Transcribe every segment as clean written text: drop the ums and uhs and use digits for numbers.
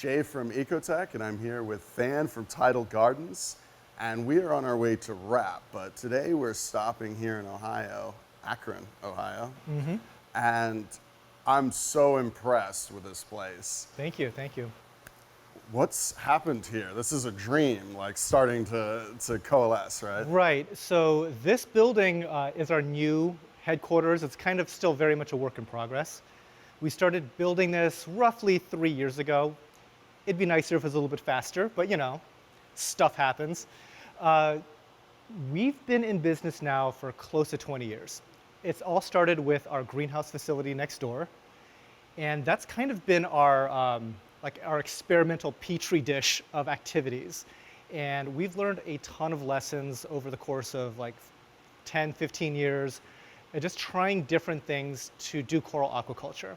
Jay from EcoTech, and I'm here with Than from Tidal Gardens, and we are on our way to wrap, but today we're stopping here in Ohio, Akron, Ohio, and I'm so impressed with this place. Thank you, thank you. What's happened here? This is a dream, like starting to coalesce, right? Right, so this building is our new headquarters. It's kind of still very much a work in progress. We started building this roughly 3 years ago. It'd be nicer if it was a little bit faster, but you know, stuff happens. We've been in business now for close to 20 years. It's all started with our greenhouse facility next door, and that's kind of been our our experimental petri dish of activities. And we've learned a ton of lessons over the course of like 10, 15 years, and just trying different things to do coral aquaculture.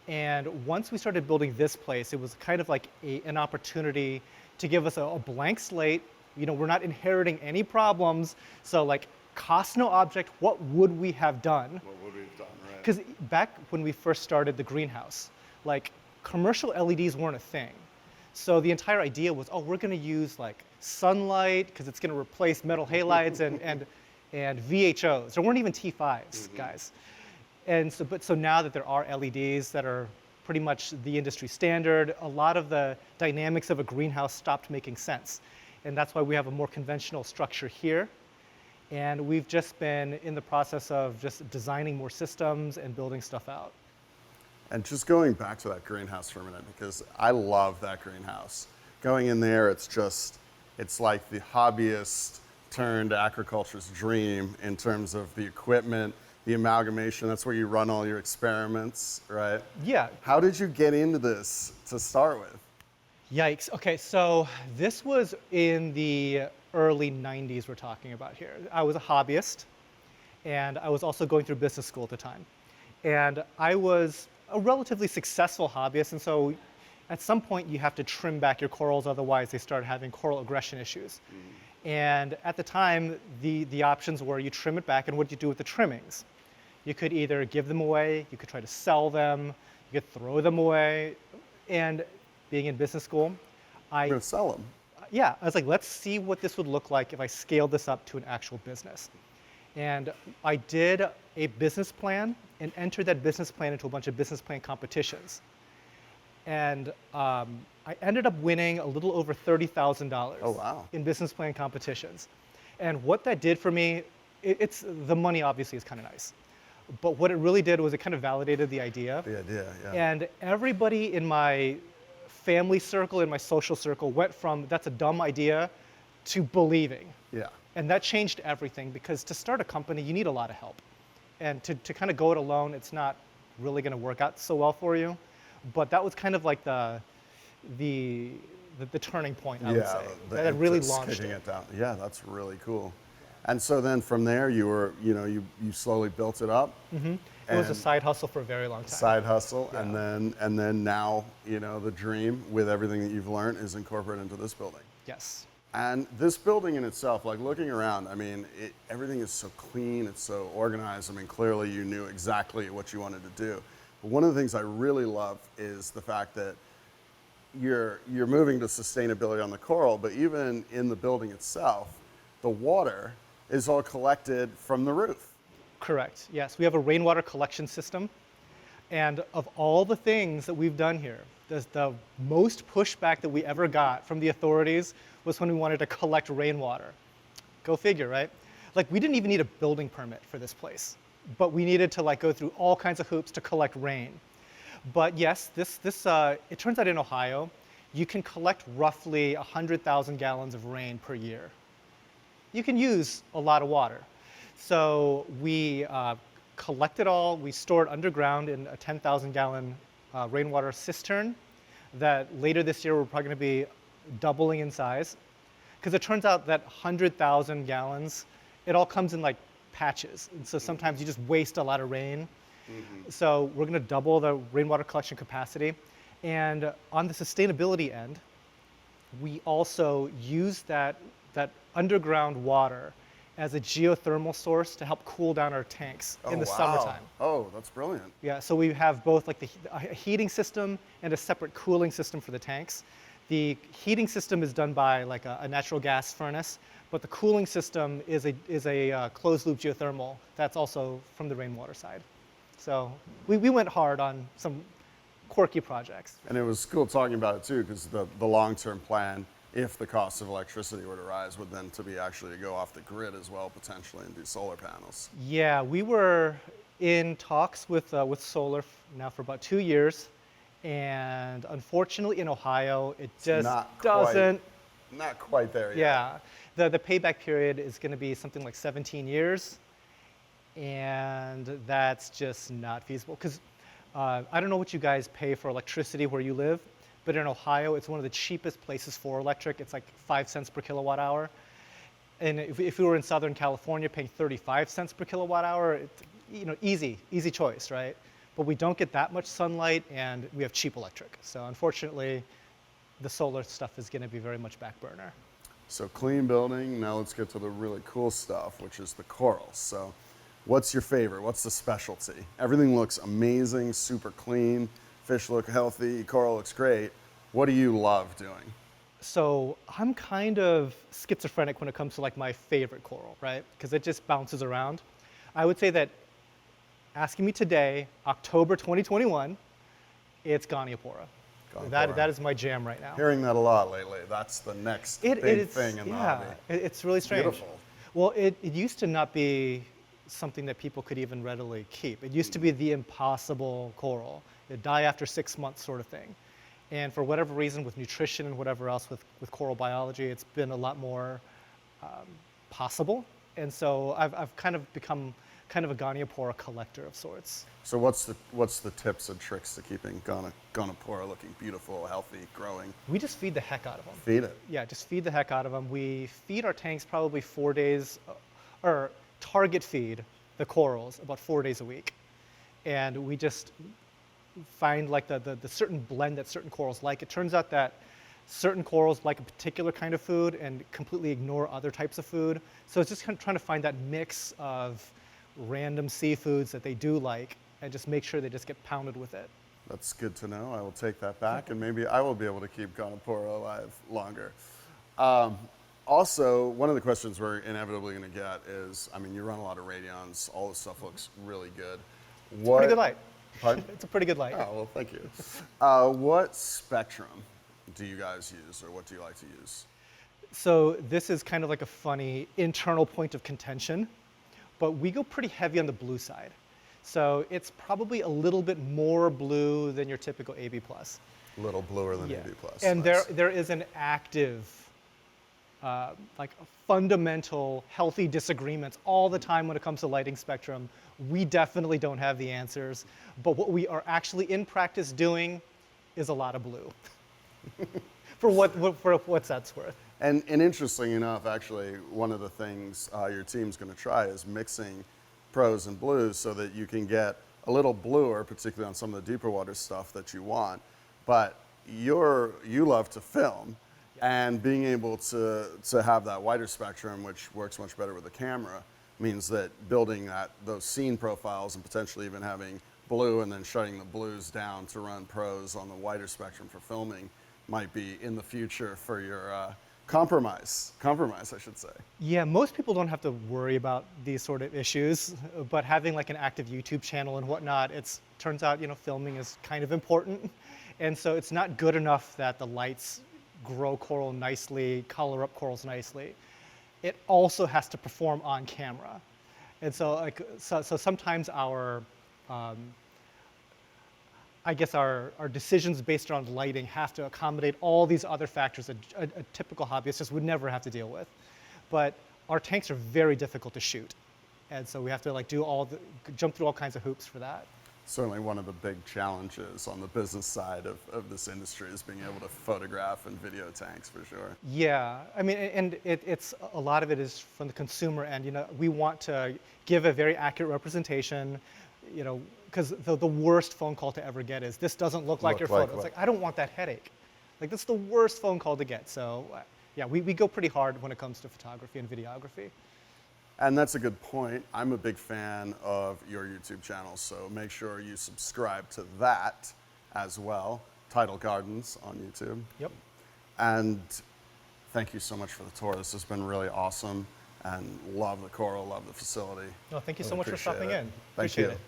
And once we started building this place, it was kind of like an opportunity to give us a blank slate. You know, we're not inheriting any problems. So like, cost no object, what would we have done? What would we have done, right? Because back when we first started the greenhouse, like commercial LEDs weren't a thing. So the entire idea was, oh, we're gonna use like sunlight because it's gonna replace metal halides and VHOs. There weren't even T5s, guys. And so now that there are LEDs that are pretty much the industry standard, a lot of the dynamics of a greenhouse stopped making sense. And that's why we have a more conventional structure here. And we've just been in the process of just designing more systems and building stuff out. And just going back to that greenhouse for a minute, because I love that greenhouse. Going in there, it's like the hobbyist turned agriculture's dream in terms of the equipment, the amalgamation. That's where you run all your experiments, right? Yeah. How did you get into this to start with? Yikes. Okay, so this was in the early 90s we're talking about here. I was a hobbyist, and I was also going through business school at the time. And I was a relatively successful hobbyist, and so at some point you have to trim back your corals, otherwise they start having coral aggression issues. And at the time, the options were you trim it back, and what do you do with the trimmings? You could either give them away, you could try to sell them, you could throw them away. And being in business school, You're gonna sell them. yeah, I was like, let's see what this would look like if I scaled this up to an actual business. And I did a business plan and entered that business plan into a bunch of business plan competitions. And I ended up winning a little over $30,000 Oh, wow. in business plan competitions. And what that did for me, it's the money obviously is kind of nice. But what it really did was it kind of validated the idea. The idea, yeah. And everybody in my family circle, in my social circle, went from that's a dumb idea to believing. Yeah. And that changed everything, because to start a company, you need a lot of help. And to kind of go it alone, it's not really going to work out so well for you. But that was kind of like the turning point, I would say. That really launched kicking it. it down. Yeah, that's really cool. And so then from there, you slowly built it up. It was a side hustle for a very long time. Side hustle, Yeah. and then now, the dream with everything that you've learned is incorporated into this building. Yes. And this building in itself, like looking around, I mean, everything is so clean, it's so organized. I mean, clearly you knew exactly what you wanted to do. But one of the things I really love is the fact that you're moving to sustainability on the coral, but even in the building itself, the water is all collected from the roof. Correct, yes. We have a rainwater collection system. And of all the things that we've done here, the most pushback that we ever got from the authorities was when we wanted to collect rainwater. Go figure, right? Like, we didn't even need a building permit for this place, but we needed to like go through all kinds of hoops to collect rain. But yes, it turns out in Ohio, you can collect roughly 100,000 gallons of rain per year. You can use a lot of water. So we collect it all, we store it underground in a 10,000 gallon rainwater cistern that later this year we're probably going to be doubling in size. Because it turns out that 100,000 gallons, it all comes in like patches. And so sometimes you just waste a lot of rain. So we're going to double the rainwater collection capacity. And on the sustainability end, we also use that underground water as a geothermal source to help cool down our tanks in the summertime. Oh, that's brilliant. Yeah, so we have both like a heating system and a separate cooling system for the tanks. The heating system is done by like a natural gas furnace, but the cooling system is a closed loop geothermal that's also from the rainwater side. So we went hard on some quirky projects. And it was cool talking about it too, because the long-term plan, if the cost of electricity were to rise, would then to be actually to go off the grid as well, potentially, and do solar panels. Yeah, we were in talks with solar now for about 2 years, and unfortunately in Ohio, it just doesn't. Not quite there yet. Yeah, the payback period is going to be something like 17 years, and that's just not feasible. Because I don't know what you guys pay for electricity where you live, but in Ohio, it's one of the cheapest places for electric. It's like 5 cents per kilowatt hour. And if we were in Southern California paying 35 cents per kilowatt hour, it's, easy choice, right? But we don't get that much sunlight, and we have cheap electric. So unfortunately, the solar stuff is going to be very much back burner. So clean building, now let's get to the really cool stuff, which is the corals. So what's your favorite? What's the specialty? Everything looks amazing, super clean. Fish look healthy, coral looks great. What do you love doing? So I'm kind of schizophrenic when it comes to like my favorite coral, right? Because it just bounces around. I would say that asking me today, October 2021, it's Goniopora. That is my jam right now. Hearing that a lot lately. That's the next big thing in the hobby. It's really strange. Beautiful. Well, it used to not be something that people could even readily keep. It used to be the impossible coral. It'd die after 6 months sort of thing. And for whatever reason, with nutrition and whatever else with coral biology, it's been a lot more possible. And so I've kind of become kind of a Goniopora collector of sorts. So what's the tips and tricks to keeping Goniopora looking beautiful, healthy, growing? We just feed the heck out of them. Feed it? Yeah, just feed the heck out of them. We feed our tanks probably 4 days, or target feed the corals about 4 days a week. And we just find like the certain blend that certain corals like. It turns out that certain corals like a particular kind of food and completely ignore other types of food. So it's just kind of trying to find that mix of random seafoods that they do like and just make sure they just get pounded with it. That's good to know. I will take that back, and maybe I will be able to keep Goniopora alive longer. Also, one of the questions we're inevitably going to get is, I mean, you run a lot of radions. All this stuff looks really good. Pretty good light. Pardon? It's a pretty good light. Oh, well, thank you. What spectrum do you guys use, or what do you like to use? So this is kind of like a funny internal point of contention, but we go pretty heavy on the blue side. So it's probably a little bit more blue than your typical AB+. A little bluer than AB+. And Nice. there is an active, like fundamental, healthy disagreements all the time when it comes to lighting spectrum. We definitely don't have the answers, but what we are actually in practice doing is a lot of blue. for what's that's worth. And interesting enough, actually, one of the things your team's going to try is mixing pros and blues so that you can get a little bluer, particularly on some of the deeper water stuff that you want. But you love to film, and being able to have that wider spectrum, which works much better with the camera, means that building those scene profiles and potentially even having blue and then shutting the blues down to run pros on the wider spectrum for filming might be in the future for your compromise, I should say. Yeah, most people don't have to worry about these sort of issues, but having like an active YouTube channel and whatnot, turns out, filming is kind of important. And so it's not good enough that the lights grow coral nicely, color up corals nicely. It also has to perform on camera. And so so sometimes our decisions based around lighting have to accommodate all these other factors that a typical hobbyist just would never have to deal with. But our tanks are very difficult to shoot. And so we have to jump through all kinds of hoops for that. Certainly one of the big challenges on the business side of this industry is being able to photograph and video tanks, for sure. Yeah, I mean, and it's a lot of it is from the consumer end. We want to give a very accurate representation, because the worst phone call to ever get is, this doesn't look like your photo. It's like, I don't want that headache. Like, that's the worst phone call to get. So yeah, we go pretty hard when it comes to photography and videography. And that's a good point. I'm a big fan of your YouTube channel, so make sure you subscribe to that as well. Tidal Gardens on YouTube. Yep. And thank you so much for the tour. This has been really awesome, and love the coral, love the facility. No, thank you so Really much for appreciate stopping it. in. Thank Appreciate you. it.